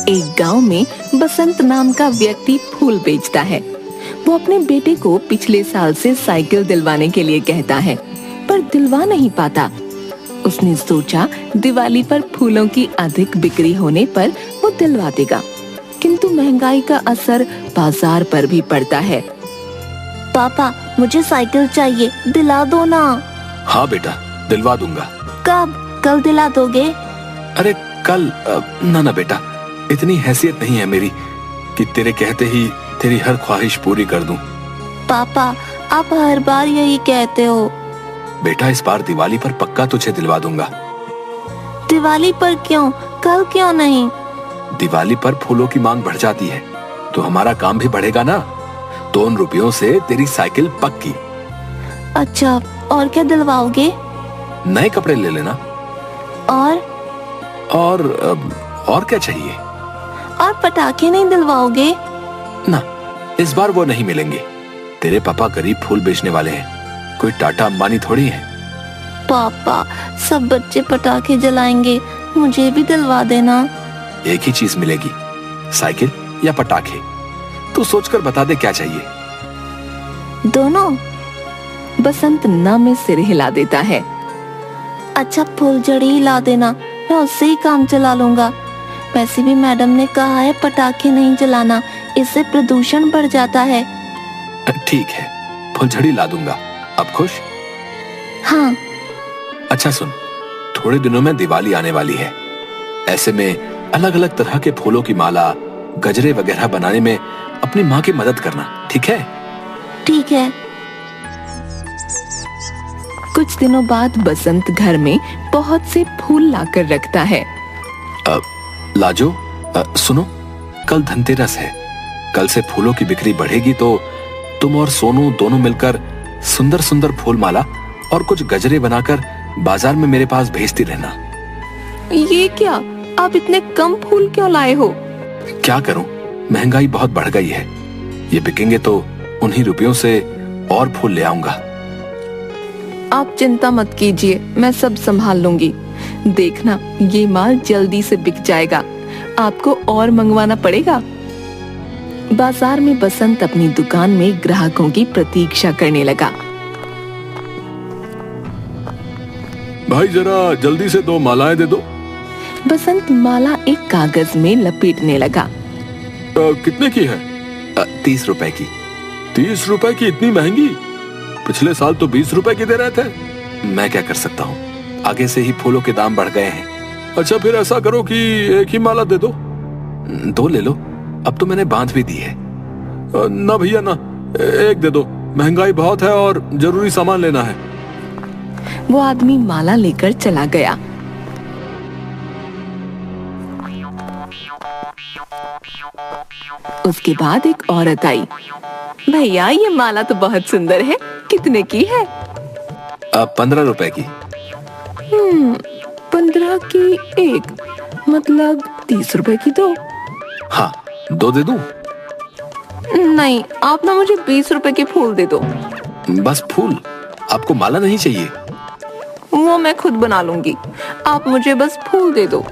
एक गांव में बसंत नाम का व्यक्ति फूल बेचता है। वो अपने बेटे को पिछले साल से साइकिल दिलवाने के लिए कहता है, पर दिलवा नहीं पाता। उसने सोचा दिवाली पर फूलों की अधिक बिक्री होने पर वो दिलवा देगा, किंतु महंगाई का असर बाजार पर भी पड़ता है। पापा, मुझे साइकिल चाहिए, दिला दो ना। हाँ बेटा, दिलवा दूंगा। कब? कल दिला दोगे? अरे कल? ना बेटा, इतनी हैसियत नहीं है मेरी कि तेरे कहते ही तेरी हर ख्वाहिश पूरी कर दूं। पापा, आप हर बार यही कहते हो। बेटा, इस बार दिवाली पर पक्का तुझे दिलवा दूंगा। दिवाली पर क्यों? कल क्यों नहीं? दिवाली पर फूलों की मांग बढ़ जाती है तो हमारा काम भी बढ़ेगा ना। तो उन रुपयों से तेरी साइकिल पक्की। अच्छा, और क्या दिलवाओगे? नए कपड़े ले लेना। और क्या चाहिए? और पटाखे नहीं दिलवाओगे? ना, इस बार वो नहीं मिलेंगे। तेरे पापा गरीब फूल बेचने वाले हैं, कोई टाटा अंबानी थोड़ी है। पापा, सब बच्चे पटाखे जलाएंगे, मुझे भी दिलवा देना। एक ही चीज मिलेगी, साइकिल या पटाखे। तू सोचकर बता दे क्या चाहिए। दोनों। बसंत ना में सिर हिला देता है। अच्छा, फुलझड़ी ही ला देना, मैं उससे ही काम चला लूंगा। वैसे भी मैडम ने कहा है पटाखे नहीं जलाना, इससे प्रदूषण बढ़ जाता है। ठीक है, फुलझड़ी ला दूंगा। अब खुश? हाँ। अच्छा सुन, थोड़े दिनों में दिवाली आने वाली है। ऐसे में अलग अलग तरह के फूलों की माला, गजरे वगैरह बनाने में अपनी माँ की मदद करना, ठीक है? ठीक है। कुछ दिनों बाद बसंत घर में बहुत से फूल लाकर रखता है। लाजो, सुनो, कल धनतेरस है। कल से फूलों की बिक्री बढ़ेगी तो तुम और सोनू दोनों मिलकर सुंदर सुंदर फूल माला और कुछ गजरे बनाकर बाजार में मेरे पास भेजती रहना। ये क्या? आप इतने कम फूल क्यों लाए हो? क्या करूं, महंगाई बहुत बढ़ गई है। ये बिकेंगे तो उन्हीं रुपयों से और फूल ले आऊंगा। आप चिंता मत कीजिए, मैं सब संभाल लूंगी। देखना, ये माल जल्दी से बिक जाएगा, आपको और मंगवाना पड़ेगा। बाजार में बसंत अपनी दुकान में ग्राहकों की प्रतीक्षा करने लगा। भाई जरा जल्दी से 2 मालाएं दे दो। बसंत माला एक कागज में लपेटने लगा। कितने की है? 30 रुपए की। 30 रुपए की? इतनी महंगी? पिछले साल तो 20 रुपए की दे रहे थे। मैं क्या कर सकता हूँ, आगे से ही फूलों के दाम बढ़ गए हैं। अच्छा, फिर ऐसा करो कि एक ही माला दे दो। 2 ले लो, अब तो मैंने बांध भी दी है। ना भैया ना, एक दे दो, महंगाई बहुत है और जरूरी सामान लेना है। वो आदमी माला लेकर चला गया। उसके बाद एक औरत आई। भैया, ये माला तो बहुत सुंदर है, कितने की है? 15 रुपए की। 15 की एक, मतलब 30 रुपए की 2। हाँ, 2 दे दूं? नहीं, आप ना मुझे 20 रुपए के फूल दे दो। बस फूल? आपको माला नहीं चाहिए? वो मैं खुद बना लूंगी, आप मुझे बस फूल दे दो।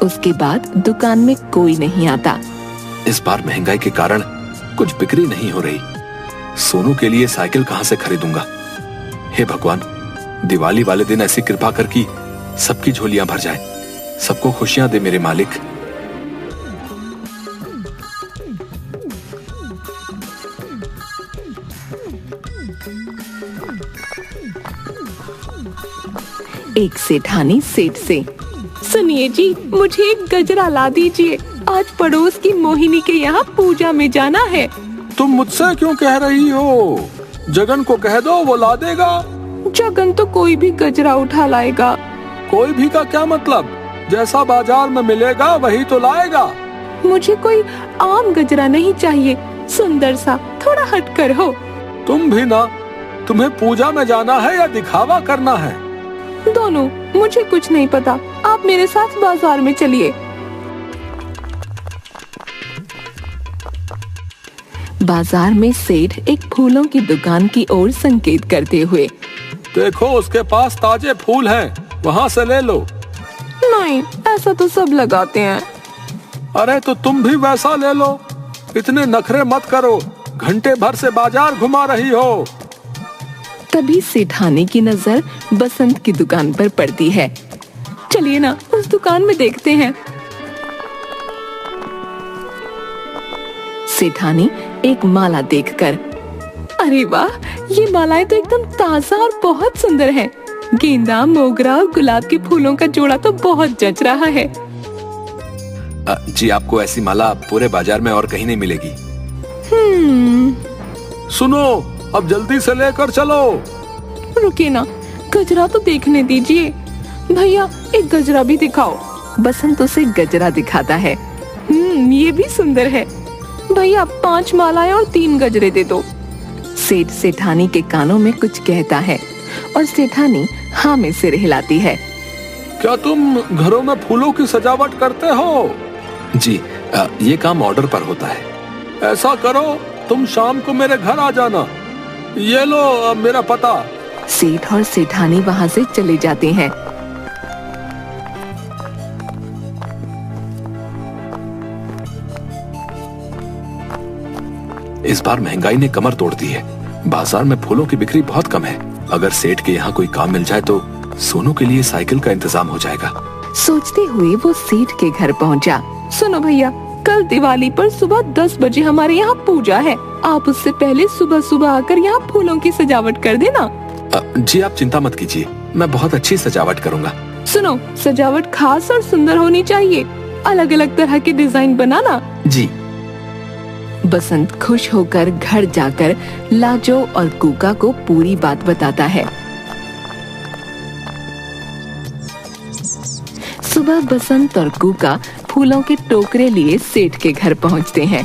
उसके बाद दुकान में कोई नहीं आता। इस बार महंगाई के कारण कुछ बिक्री नहीं हो रही। सोनू के लिए साइकिल कहां से खरीदूंगा? हे भगवान, दिवाली वाले दिन ऐसी कृपा कर कि सबकी झोलियां भर जाएं, सबको खुशियां दे मेरे मालिक। एक सेठानी सेठ से, सुनिए जी, मुझे एक गजरा ला दीजिए, आज पड़ोस की मोहिनी के यहाँ पूजा में जाना है। तुम मुझसे क्यों कह रही हो? जगन को कह दो, वो ला देगा। जगन तो कोई भी गजरा उठा लाएगा। कोई भी का क्या मतलब? जैसा बाजार में मिलेगा वही तो लाएगा। मुझे कोई आम गजरा नहीं चाहिए, सुंदर सा, थोड़ा हटकर हो। तुम भी ना, तुम्हें पूजा में जाना है या दिखावा करना है? दोनों। मुझे कुछ नहीं पता, आप मेरे साथ बाजार में चलिए। बाजार में सेठ एक फूलों की दुकान की ओर संकेत करते हुए, देखो उसके पास ताजे फूल हैं, वहाँ से ले लो। नहीं, ऐसा तो सब लगाते हैं। अरे तो तुम भी वैसा ले लो। इतने नखरे मत करो, घंटे भर से बाजार घुमा रही हो। तभी सेठानी की नजर बसंत की दुकान पर पड़ती है। चलिए ना, उस दुकान में देखते हैं। सेठानी एक माला देखकर, अरे वाह, ये मालाएं तो एकदम ताजा और बहुत सुंदर है। गेंदा, मोगरा और गुलाब के फूलों का जोड़ा तो बहुत जच रहा है। जी, आपको ऐसी माला पूरे बाजार में और कहीं नहीं मिलेगी। सुनो, अब जल्दी से लेकर चलो। रुकिए ना, गजरा तो देखने दीजिए। भैया, एक गजरा भी दिखाओ। बसंत उसे गजरा दिखाता है। ये भी सुंदर है। भैया, 5 मालाएं और 3 गजरे दे दो। सेठ सेठानी के कानों में कुछ कहता है और सेठानी हाँ में सिर हिलाती है। क्या तुम घरों में फूलों की सजावट करते हो? जी, ये काम ऑर्डर पर होता है। ऐसा करो, तुम शाम को मेरे घर आ जाना। ये लो मेरा पता। सेठ और सेठानी वहाँ से चले जाते हैं। इस बार महंगाई ने कमर तोड़ दी है। बाजार में फूलों की बिक्री बहुत कम है। अगर सेठ के यहाँ कोई काम मिल जाए तो सोनू के लिए साइकिल का इंतजाम हो जाएगा। सोचते हुए वो सेठ के घर पहुँचा। सुनो भैया, कल दिवाली पर सुबह 10 बजे हमारे यहाँ पूजा है। आप उससे पहले सुबह सुबह आकर यहाँ फूलों की सजावट कर देना। जी, आप चिंता मत कीजिए, मैं बहुत अच्छी सजावट करूँगा। सुनो, सजावट खास और सुंदर होनी चाहिए। अलग अलग तरह के डिजाइन बनाना। जी। बसंत खुश होकर घर जाकर लाजो और कूका को पूरी बात बताता है। सुबह बसंत और कूका फूलों के टोकरे लिए सेठ के घर पहुंचते हैं।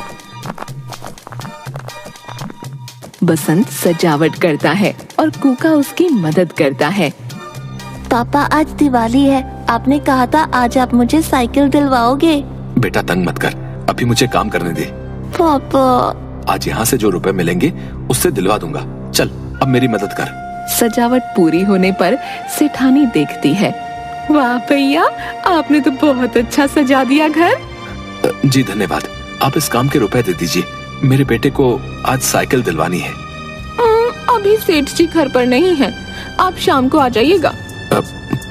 बसंत सजावट करता है और कूका उसकी मदद करता है। पापा, आज दिवाली है, आपने कहा था आज आप मुझे साइकिल दिलवाओगे। बेटा, तंग मत कर, अभी मुझे काम करने दे। पापा, आज यहाँ से जो रुपए मिलेंगे उससे दिलवा दूंगा। चल, अब मेरी मदद कर। सजावट पूरी होने पर सेठानी देखती है। वाह भैया, आपने तो बहुत अच्छा सजा दिया घर। जी धन्यवाद। आप इस काम के रुपए दे दीजिए, मेरे बेटे को आज साइकिल दिलवानी है। अभी सेठ जी घर पर नहीं है, आप शाम को आ जाइएगा।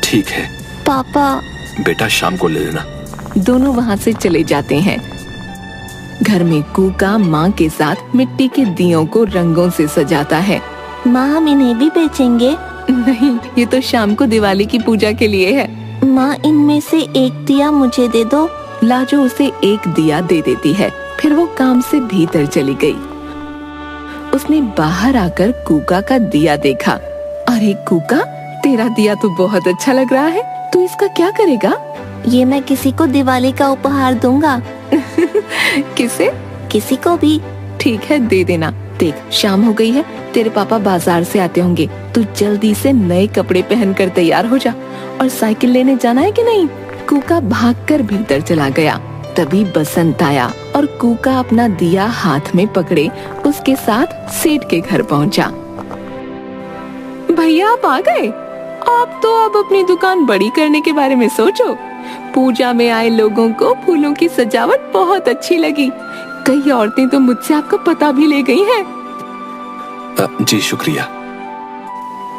ठीक है पापा। बेटा, शाम को ले लेना। दोनों वहाँ से चले जाते हैं। घर में कूका माँ के साथ मिट्टी के दियों को रंगों से सजाता है। माँ, हम इन्हें भी बेचेंगे? नहीं, ये तो शाम को दिवाली की पूजा के लिए है। माँ, इनमें से एक दिया मुझे दे दो। लाजो उसे एक दिया दे देती है। फिर वो काम से भीतर चली गई। उसने बाहर आकर कूका का दिया देखा। अरे कूका, तेरा दिया तो बहुत अच्छा लग रहा है, तू इसका क्या करेगा? ये मैं किसी को दिवाली का उपहार दूंगा। किसे? किसी को भी। ठीक है, दे देना। देख, शाम हो गई है, तेरे पापा बाजार से आते होंगे। तू जल्दी से नए कपड़े पहनकर तैयार हो जा। और साइकिल लेने जाना है कि नहीं? कूका भागकर भीतर चला गया। तभी बसंत आया और कूका अपना दिया हाथ में पकड़े उसके साथ सेठ के घर पहुंचा। भैया, आप आ गए? आप तो अब अपनी दुकान बड़ी करने के बारे में सोचो। पूजा में आए लोगों को फूलों की सजावट बहुत अच्छी लगी। कई औरतें तो मुझसे आपका पता भी ले गई हैं। जी शुक्रिया।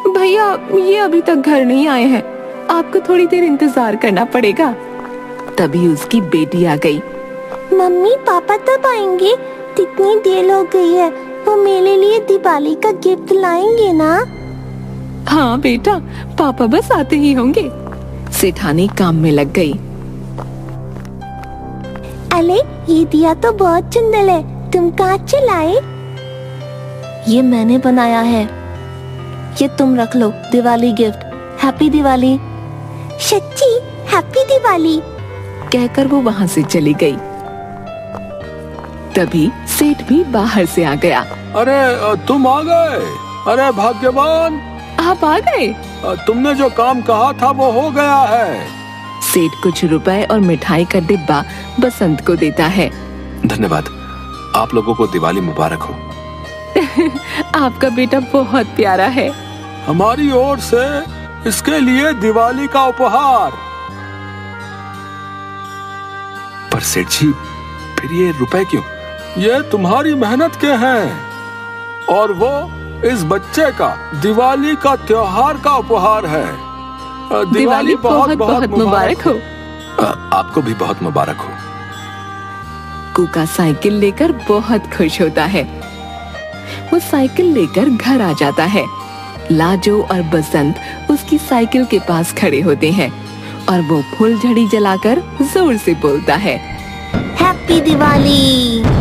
भैया, ये अभी तक घर नहीं आए हैं, आपको थोड़ी देर इंतजार करना पड़ेगा। तभी उसकी बेटी आ गई। मम्मी, पापा तब आएंगे? कितनी देर हो गई है, वो मेरे लिए दिवाली का गिफ्ट लाएंगे ना? हाँ बेटा, पापा बस आते ही होंगे। सेठानी काम में लग गई। अरे, ये दिया तो बहुत सुंदर है, तुम कहाँ से लाए? ये मैंने बनाया है, ये तुम रख लो, दिवाली गिफ्ट। हैप्पी दिवाली। सच्ची? हैप्पी दिवाली कहकर वो वहाँ से चली गई। तभी सेठ भी बाहर से आ गया। अरे तुम आ गए? अरे भाग्यवान, आप आ गए? तुमने जो काम कहा था वो हो गया है। सेठ कुछ रुपए और मिठाई का डिब्बा बसंत को देता है। धन्यवाद, आप लोगों को दिवाली मुबारक हो। आपका बेटा बहुत प्यारा है। हमारी ओर से इसके लिए दिवाली का उपहार। पर सेठ जी, फिर ये रुपए क्यों? ये तुम्हारी मेहनत के हैं और वो इस बच्चे का दिवाली का त्योहार का उपहार है। दिवाली बहुत बहुत मुबारक हो। आपको भी बहुत मुबारक हो। कूका साइकिल लेकर बहुत खुश होता है। वो साइकिल लेकर घर आ जाता है। लाजो और बसंत उसकी साइकिल के पास खड़े होते हैं और वो फुलझड़ी जलाकर जोर से बोलता है, हैप्पी दिवाली।